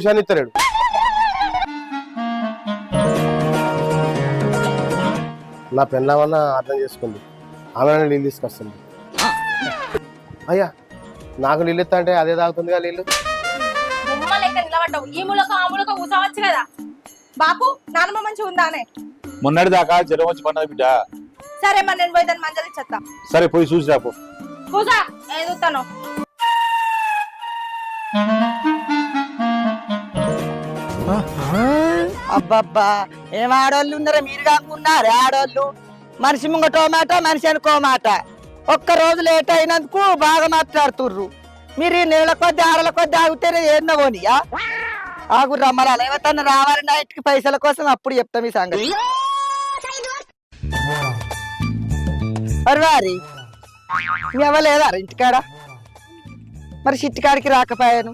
పురుషాన్ని ఇస్తలేడు. నా పెళ్ళామన్నా అర్థం చేసుకుంది, ఆమె నీళ్ళు తీసుకొస్తుంది. అయ్యా నాకు నీళ్ళు ఇస్తా అంటే అదే తాగుతుందిగా నీళ్ళు. నిలబడ్డావు ఈ మూలక ఆ మూలక కూర్చోవచ్చు కదా. బాపు నానమ్మ మంచిగా ఉందానే? మొన్నటి దాకా జ్వరం వచ్చి పన్నది బిడ్డ. సరే మరి నేను పోయి దాన్ని మంజలి చెత్తా. సరే పోయి చూసి రాపో. కూసా ఏదుతాను. అబ్బబ్బా ఏం ఆడోళ్ళు ఉన్నారా? మీరు కాకున్నారే ఆడోళ్ళు. మనిషి ముంగటో మాట, మనిషి అనుకో మాట. ఒక్క రోజు లేట్ అయినందుకు బాగా మాట్లాడుతుర్రు. మీరు ఈ నీళ్ళ కొద్ది ఆడల కొద్ది ఆగితేనే ఏందో పోనీయా? ఆగుర్రా మరి అలా ఏమన్నా రావాలి నైట్కి పైసల కోసం, అప్పుడు చెప్తాం ఈ సంగతి. మరి వారి మీ అవ్వలేదా ఇంటికాడ? మరి చిట్టికాడికి రాకపోయాను.